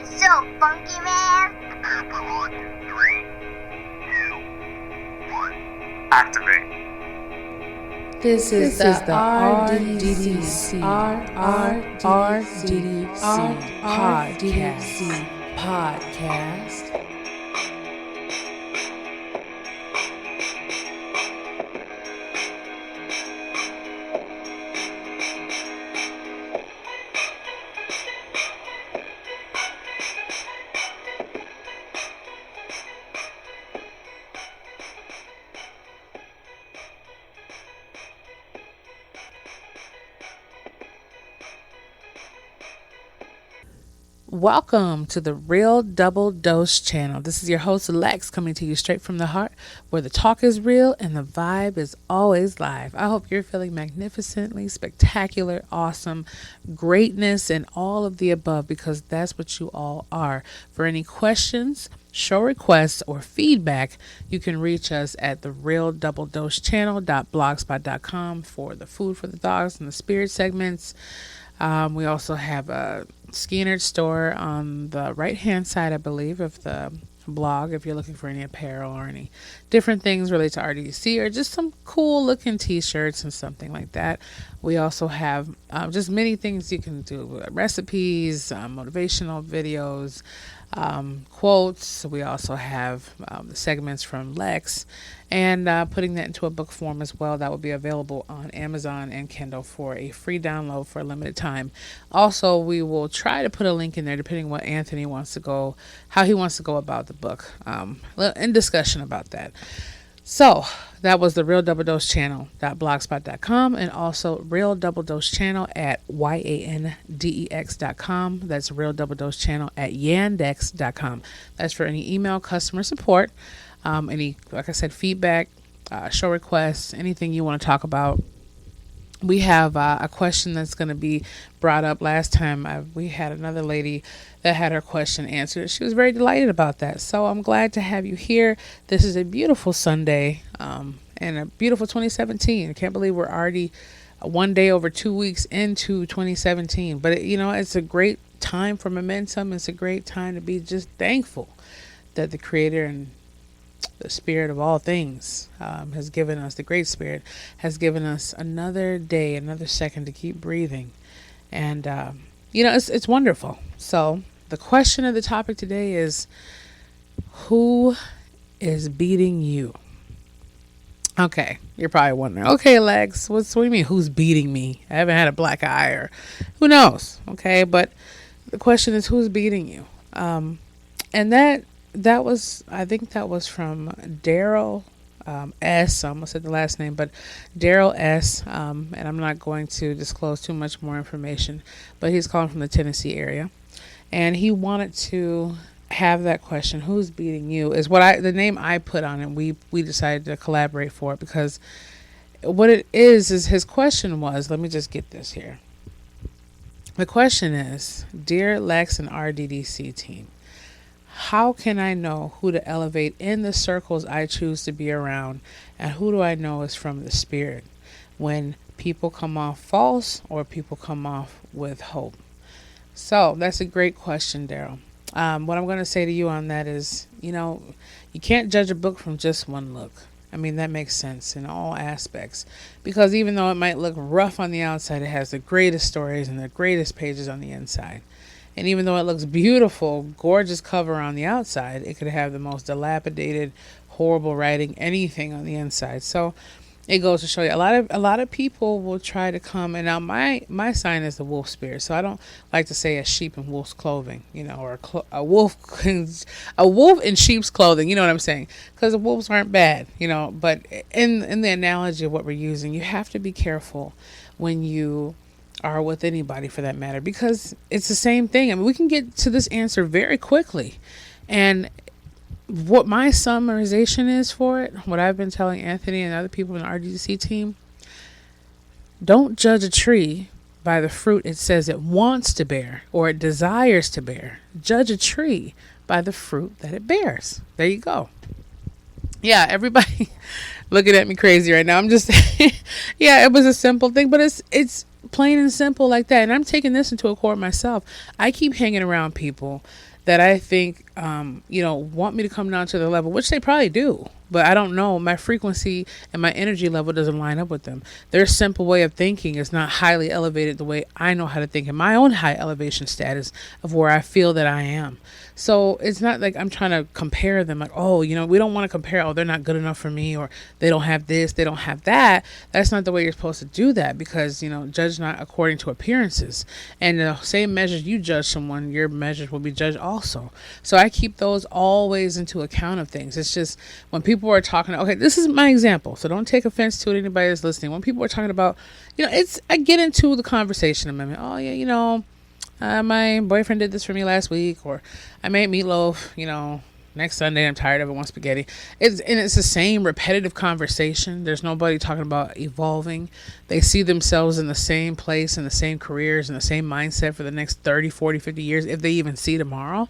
It's so funky, man. On 3, 2, 1. Activate. This is the RDDC podcast. Welcome to the Real Double Dose channel. This is your host Lex coming to you straight from the heart, where the talk is real and the vibe is always live. I hope you're feeling magnificently spectacular, awesome, greatness, and all of the above, because that's what you all are. For any questions, show requests, or feedback, you can reach us at the Real Double Dose channel.blogspot.com for the food for the dogs and the spirit segments. We also have a Skinner store on the right hand side, I believe, of the blog, if you're looking for any apparel or any different things related to RDDC or just some cool looking t-shirts and something like that. We also have just many things you can do, recipes, motivational videos, quotes. We also have the segments from Lex, and putting that into a book form as well. That will be available on Amazon and Kindle for a free download for a limited time. Also, we will try to put a link in there depending on what Anthony wants to go, how he wants to go about the book, in discussion about that. So that was the Real Double Dose channel.blogspot.com, and also Real Double Dose channel at yandex.com. That's Real Double Dose channel at yandex.com. That's for any email customer support, any, like I said, feedback, show requests, anything you want to talk about. We have a question that's going to be brought up. Last time we had another lady that had her question answered. She was very delighted about that. So I'm glad to have you here. This is a beautiful Sunday and a beautiful 2017. I can't believe we're already one day over 2 weeks into 2017. But, it's a great time for momentum. It's a great time to be just thankful that the Creator and the Spirit of all things has given us, the Great Spirit has given us another day, another second to keep breathing. And, it's wonderful. So the question of the topic today is, who is beating you? Okay, you're probably wondering, okay, Lex, what do you mean, who's beating me? I haven't had a black eye, or who knows? Okay, but the question is, who's beating you? And that was, I think that was from Daryl S. I almost said the last name, but Daryl S. And I'm not going to disclose too much more information, but he's calling from the Tennessee area, and he wanted to have that question, who's beating you, is the name I put on it. We decided to collaborate for it, because what it is his question was, let me just get this here. The question is, Dear Lex and RDDC team, how can I know who to elevate in the circles I choose to be around, and who do I know is from the Spirit when people come off false or people come off with hope? So that's a great question, Daryl. What I'm going to say to you on that is, you can't judge a book from just one look. I mean, that makes sense in all aspects, because even though it might look rough on the outside, it has the greatest stories and the greatest pages on the inside. And even though it looks beautiful, gorgeous cover on the outside, it could have the most dilapidated, horrible writing, anything on the inside. So it goes to show you, a lot of people will try to come, and now my sign is the wolf spirit, so I don't like to say a sheep in wolf's clothing, or a wolf in sheep's clothing, you know what I'm saying? Because the wolves aren't bad, but in the analogy of what we're using, you have to be careful when you are with anybody, for that matter, because it's the same thing. I mean, we can get to this answer very quickly, and what my summarization is for it, what I've been telling Anthony and other people in the RDDC team, don't judge a tree by the fruit it says it wants to bear or it desires to bear. Judge a tree by the fruit that it bears. There you go. Yeah, everybody looking at me crazy right now. I'm just yeah, it was a simple thing, but it's plain and simple like that. And I'm taking this into account myself. I keep hanging around people that I think, want me to come down to the level, which they probably do. But I don't know. My frequency and my energy level doesn't line up with them. Their simple way of thinking is not highly elevated the way I know how to think in my own high elevation status of where I feel that I am. So it's not like I'm trying to compare them like, oh, we don't want to compare, oh, they're not good enough for me, or they don't have this, they don't have that. That's not the way you're supposed to do that, because, judge not according to appearances. And the same measures you judge someone, your measures will be judged also. So I keep those always into account of things. It's just when people are talking, okay, this is my example, so don't take offense to it, anybody that's listening. When people are talking about, I get into the conversation amendment. Oh, yeah, my boyfriend did this for me last week, or I made meatloaf, next Sunday, I'm tired of it, want spaghetti. It's the same repetitive conversation. There's nobody talking about evolving. They see themselves in the same place, in the same careers, in the same mindset for the next 30, 40, 50 years, if they even see tomorrow.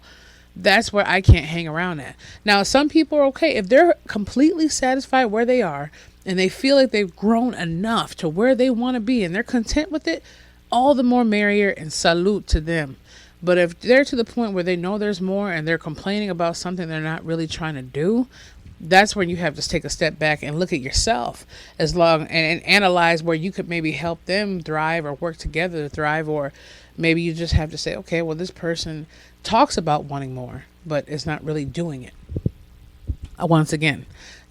That's where I can't hang around at. Now, some people are okay. If they're completely satisfied where they are, and they feel like they've grown enough to where they want to be, and they're content with it, all the more merrier, and salute to them. But if they're to the point where they know there's more and they're complaining about something they're not really trying to do, that's when you have to take a step back and look at yourself and analyze where you could maybe help them thrive or work together to thrive. Or maybe you just have to say, okay, well, this person talks about wanting more, but is not really doing it. Once again,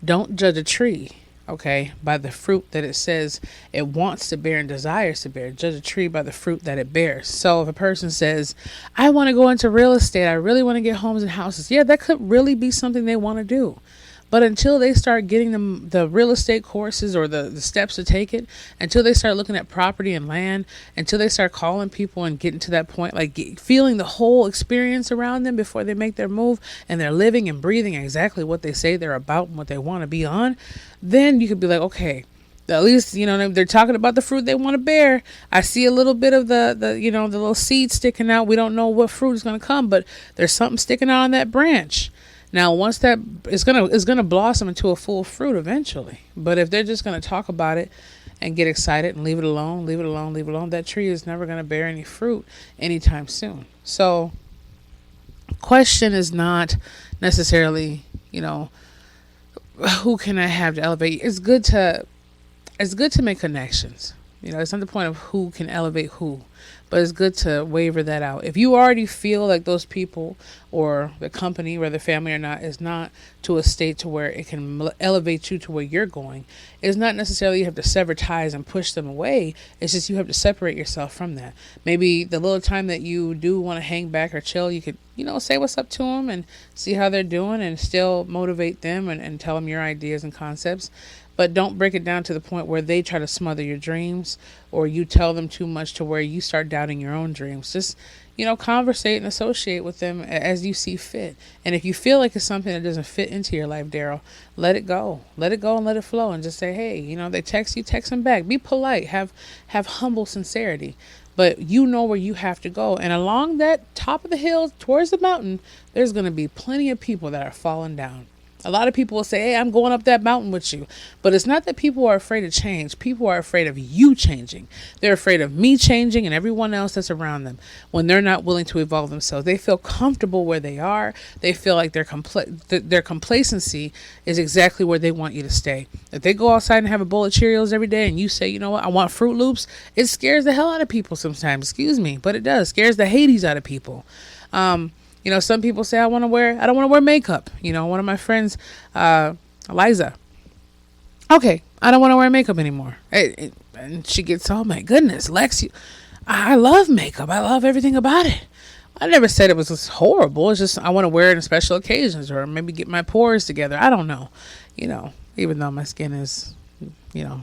don't judge a tree, okay, by the fruit that it says it wants to bear and desires to bear. Judge a tree by the fruit that it bears. So if a person says, I want to go into real estate, I really want to get homes and houses, yeah, that could really be something they want to do. But until they start getting the real estate courses or the steps to take it, until they start looking at property and land, until they start calling people and getting to that point, like feeling the whole experience around them before they make their move, and they're living and breathing exactly what they say they're about and what they want to be on, then you could be like, okay, at least, they're talking about the fruit they want to bear. I see a little bit of the little seed sticking out. We don't know what fruit is going to come, but there's something sticking out on that branch. Now, once that is gonna blossom into a full fruit eventually. But if they're just gonna talk about it and get excited and leave it alone, that tree is never gonna bear any fruit anytime soon. So, question is not necessarily, who can I have to elevate? It's good to make connections. It's not the point of who can elevate who, but it's good to waver that out. If you already feel like those people or the company, whether family or not, is not to a state to where it can elevate you to where you're going, it's not necessarily you have to sever ties and push them away. It's just you have to separate yourself from that. Maybe the little time that you do want to hang back or chill, you could, say what's up to them and see how they're doing and still motivate them and tell them your ideas and concepts. But don't break it down to the point where they try to smother your dreams or you tell them too much to where you start doubting your own dreams. Just, conversate and associate with them as you see fit. And if you feel like it's something that doesn't fit into your life, Daryl, let it go. Let it go and let it flow, and just say, hey, they text you, text them back. Be polite. Have humble sincerity. But you know where you have to go. And along that top of the hill towards the mountain, there's going to be plenty of people that are falling down. A lot of people will say, hey, I'm going up that mountain with you. But it's not that people are afraid of change. People are afraid of you changing. They're afraid of me changing and everyone else that's around them when they're not willing to evolve themselves. They feel comfortable where they are. They feel like their complacency is exactly where they want you to stay. If they go outside and have a bowl of Cheerios every day and you say, you know what, I want Fruit Loops, it scares the hell out of people sometimes. Excuse me, but it does. Scares the Hades out of people. Some people say I don't want to wear makeup. One of my friends, Eliza. Okay, I don't want to wear makeup anymore. And she gets, oh my goodness, Lex, I love makeup. I love everything about it. I never said it was horrible. It's just I want to wear it on special occasions or maybe get my pores together. I don't know. Even though my skin is,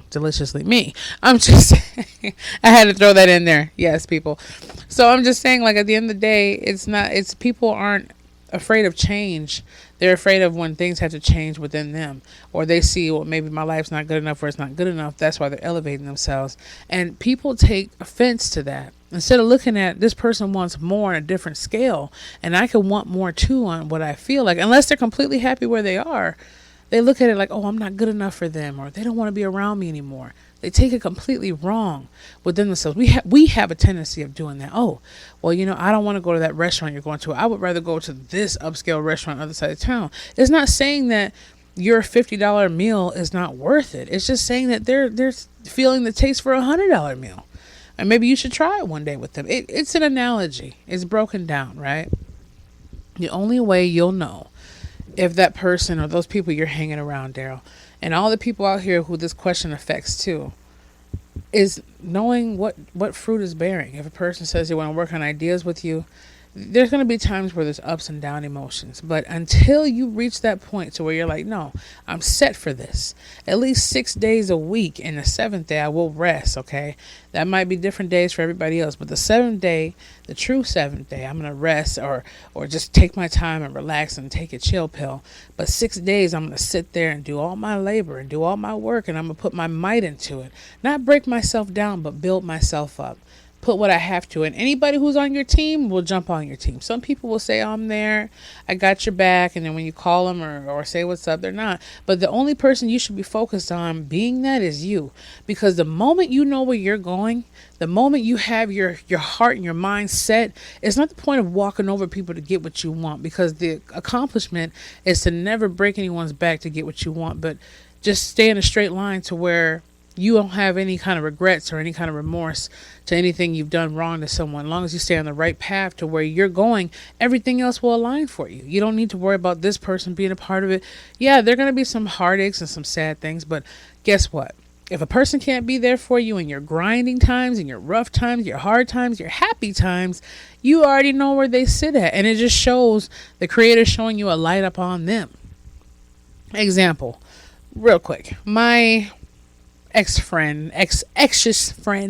deliciously me. I'm just saying, I had to throw that in there. Yes, people. So I'm just saying, like, at the end of the day, it's people aren't afraid of change. They're afraid of when things have to change within them, or they see, well, maybe my life's not good enough or it's not good enough. That's why they're elevating themselves. And people take offense to that. Instead of looking at this person wants more on a different scale, and I can want more too on what I feel like, unless they're completely happy where they are. They look at it like, oh, I'm not good enough for them, or they don't want to be around me anymore. They take it completely wrong within themselves. We have a tendency of doing that. Oh, well, I don't want to go to that restaurant you're going to. I would rather go to this upscale restaurant on the other side of town. It's not saying that your $50 meal is not worth it. It's just saying that they're feeling the taste for $100 meal. And maybe you should try it one day with them. It's an analogy. It's broken down, right? The only way you'll know if that person or those people you're hanging around, Daryl, and all the people out here who this question affects too, is knowing what fruit is bearing. If a person says they want to work on ideas with you, there's going to be times where there's ups and down emotions. But until you reach that point to where you're like, no, I'm set for this. At least 6 days a week. And the 7th day I will rest, okay? That might be different days for everybody else. But the 7th day, the true 7th day, I'm going to rest or just take my time and relax and take a chill pill. But 6 days, I'm going to sit there and do all my labor and do all my work. And I'm going to put my might into it. Not break myself down, but build myself up. Put what I have to. And anybody who's on your team will jump on your team. Some people will say, oh, I'm there, I got your back. And then when you call them or say what's up, they're not. But the only person you should be focused on being that is you. Because the moment you know where you're going, the moment you have your heart and your mind set, it's not the point of walking over people to get what you want. Because the accomplishment is to never break anyone's back to get what you want. But just stay in a straight line to where you don't have any kind of regrets or any kind of remorse to anything you've done wrong to someone. As long as you stay on the right path to where you're going, everything else will align for you. You don't need to worry about this person being a part of it. Yeah, there are going to be some heartaches and some sad things, but guess what? If a person can't be there for you in your grinding times, in your rough times, your hard times, your happy times, you already know where they sit at. And it just shows the Creator showing you a light up on them. Example, real quick. My ex-ish friend,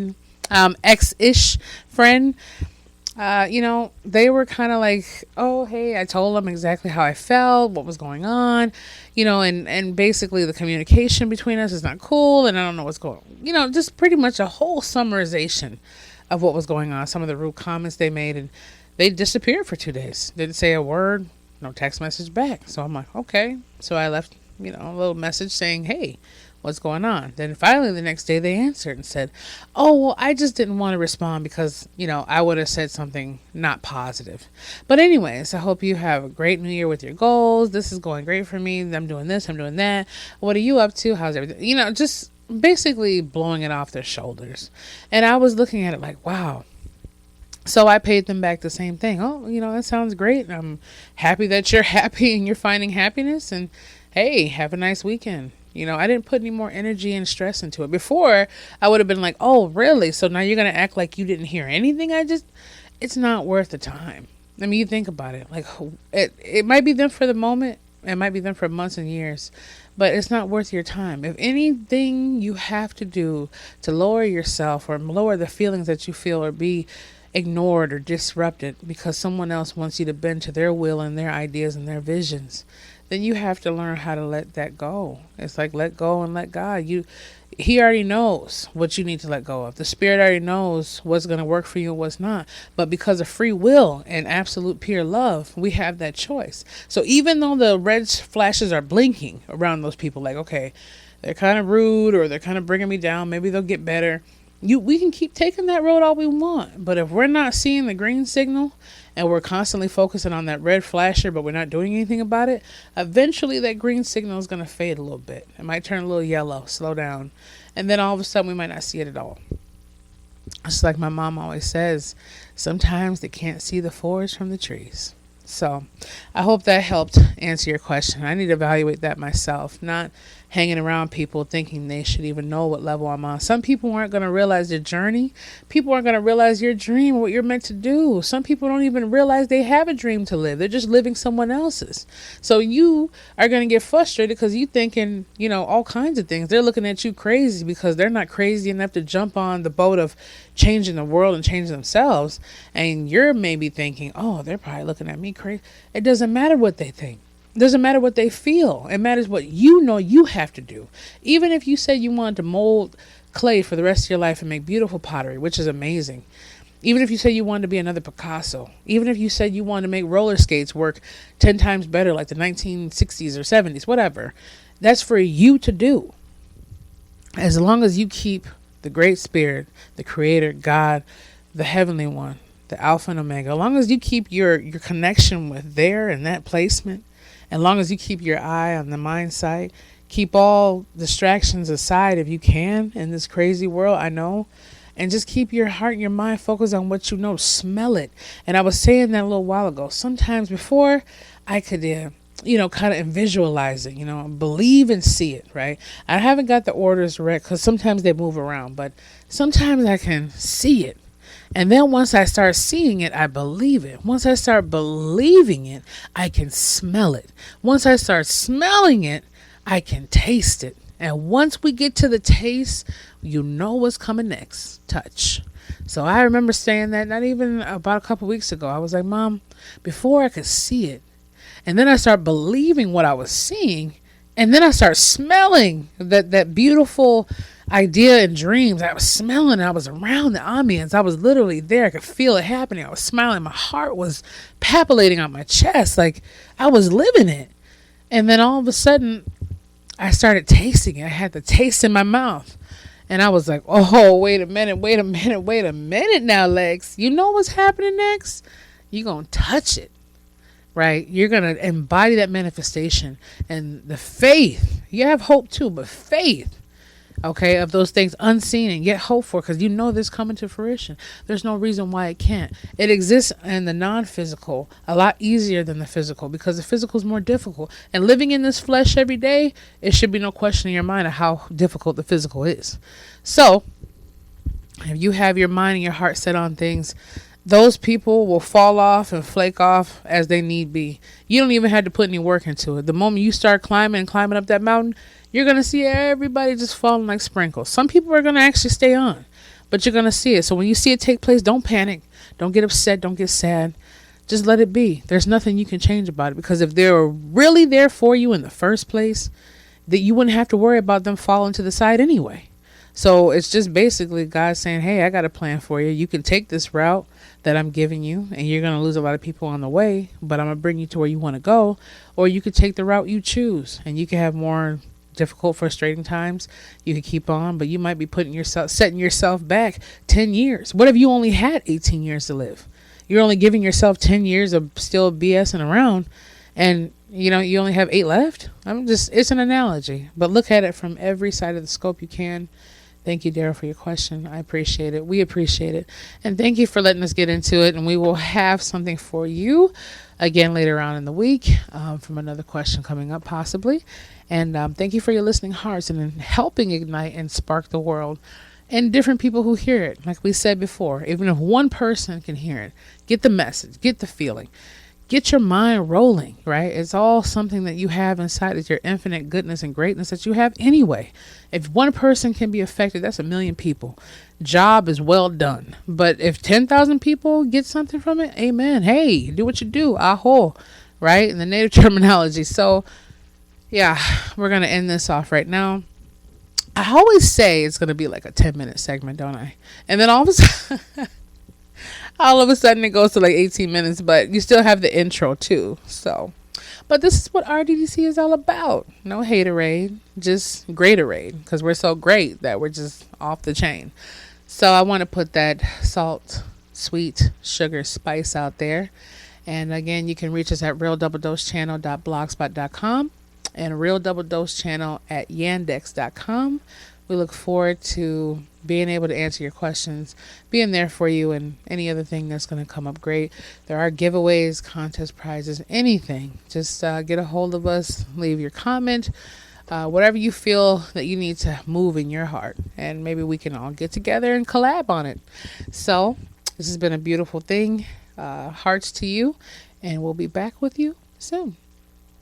they were kind of like, oh, hey, I told them exactly how I felt, what was going on, and basically the communication between us is not cool, and I don't know what's going on, just pretty much a whole summarization of what was going on, some of the rude comments they made, and they disappeared for 2 days. Didn't say a word, no text message back. So I'm like, okay. So I left, a little message saying, hey, what's going on? Then finally the next day they answered and said, oh, well, I just didn't want to respond because, I would have said something not positive. But anyways, I hope you have a great new year with your goals. This is going great for me. I'm doing this, I'm doing that. What are you up to? How's everything? Just basically blowing it off their shoulders. And I was looking at it like, wow. So I paid them back the same thing. Oh, that sounds great. I'm happy that you're happy and you're finding happiness. And hey, have a nice weekend. I didn't put any more energy and stress into it. Before, I would have been like, oh, really? So now you're going to act like you didn't hear anything? It's not worth the time. I mean, you think about it. Like, it might be them for the moment. It might be them for months and years. But it's not worth your time. If anything you have to do to lower yourself or lower the feelings that you feel or be ignored or disrupted because someone else wants you to bend to their will and their ideas and their visions, then you have to learn how to let that go. It's like let go and let God. He already knows what you need to let go of. The Spirit already knows what's going to work for you and what's not. But because of free will and absolute pure love, we have that choice. So even though the red flashes are blinking around those people, like, okay, they're kind of rude or they're kind of bringing me down, maybe they'll get better. We can keep taking that road all we want. But if we're not seeing the green signal and we're constantly focusing on that red flasher, but we're not doing anything about it, eventually that green signal is going to fade a little bit. It might turn a little yellow, slow down. And then all of a sudden we might not see it at all. It's like my mom always says, sometimes they can't see the forest from the trees. So I hope that helped answer your question. I need to evaluate that myself, not hanging around people thinking they should even know what level I'm on. Some people aren't going to realize your journey. People aren't going to realize your dream, what you're meant to do. Some people don't even realize they have a dream to live. They're just living someone else's. So you are going to get frustrated because you thinking, all kinds of things. They're looking at you crazy because they're not crazy enough to jump on the boat of changing the world and changing themselves. And you're maybe thinking, oh, they're probably looking at me crazy. It doesn't matter what they think. It doesn't matter what they feel. It matters what you know you have to do. Even if you said you wanted to mold clay for the rest of your life and make beautiful pottery, which is amazing. Even if you said you wanted to be another Picasso. Even if you said you wanted to make roller skates work 10 times better like the 1960s or 70s, whatever. That's for you to do. As long as you keep the Great Spirit, the Creator, God, the Heavenly One, the Alpha and Omega, as long as you keep your connection with there and that placement, as long as you keep your eye on the mind sight, keep all distractions aside if you can in this crazy world, I know, and just keep your heart and your mind focused on what you know. Smell it. And I was saying that a little while ago. Sometimes before I could, kind of visualize it, believe and see it, right? I haven't got the orders right because sometimes they move around, but sometimes I can see it. And then once I start seeing it, I believe it. Once I start believing it, I can smell it. Once I start smelling it, I can taste it. And once we get to the taste, you know what's coming next. Touch. So I remember saying that not even about a couple weeks ago. I was like, Mom, before I could see it, and then I start believing what I was seeing, and then I start smelling that beautiful idea and dreams. I was smelling it. I was around the ambience. I was literally there. I could feel it happening. I was smiling. My heart was palpitating on my chest. Like I was living it. And then all of a sudden, I started tasting it. I had the taste in my mouth. And I was like, oh, wait a minute now, Lex. You know what's happening next? You're going to touch it, right? You're going to embody that manifestation. And the faith, you have hope too, but faith, okay, of those things unseen and yet hope for, because you know this coming to fruition. There's no reason why it can't. It exists in the non-physical a lot easier than the physical, because the physical is more difficult. And living in this flesh every day, it should be no question in your mind of how difficult the physical is. So if you have your mind and your heart set on things, those people will fall off and flake off as they need be. You don't even have to put any work into it. The moment you start climbing up that mountain, you're going to see everybody just falling like sprinkles. Some people are going to actually stay on, but you're going to see it. So when you see it take place, don't panic. Don't get upset. Don't get sad. Just let it be. There's nothing you can change about it, because if they were really there for you in the first place, that you wouldn't have to worry about them falling to the side anyway. So it's just basically God saying, hey, I got a plan for you. You can take this route that I'm giving you, and you're going to lose a lot of people on the way, but I'm going to bring you to where you want to go. Or you could take the route you choose, and you can have more difficult, frustrating times. You can keep on, but you might be setting yourself back 10 years. What if you only had 18 years to live? You're only giving yourself 10 years of still BSing around, and you only have 8 left. It's an analogy, but look at it from every side of the scope you can. Thank you, Daryl, for your question. I appreciate it. We appreciate it. And thank you for letting us get into it. And we will have something for you again later on in the week from another question coming up possibly. And thank you for your listening hearts and in helping ignite and spark the world and different people who hear it. Like we said before, even if one person can hear it, get the message, get the feeling. Get your mind rolling, right? It's all something that you have inside. It's your infinite goodness and greatness that you have anyway. If one person can be affected, that's 1 million people. Job is well done. But if 10,000 people get something from it, amen. Hey, do what you do. Aho, right? In the native terminology. So, yeah, we're going to end this off right now. I always say it's going to be like a 10-minute segment, don't I? And then all of a sudden it goes to like 18 minutes, but you still have the intro too. So, but this is what RDDC is all about. No haterade, just greaterade, because we're so great that we're just off the chain. So I want to put that salt, sweet, sugar, spice out there. And again, you can reach us at realdoubledosechannel.blogspot.com and realdoubledosechannel@yandex.com. We look forward to being able to answer your questions, being there for you, and any other thing that's going to come up great. There are giveaways, contest prizes, anything. Just get a hold of us, leave your comment, whatever you feel that you need to move in your heart. And maybe we can all get together and collab on it. So this has been a beautiful thing. Hearts to you, and we'll be back with you soon.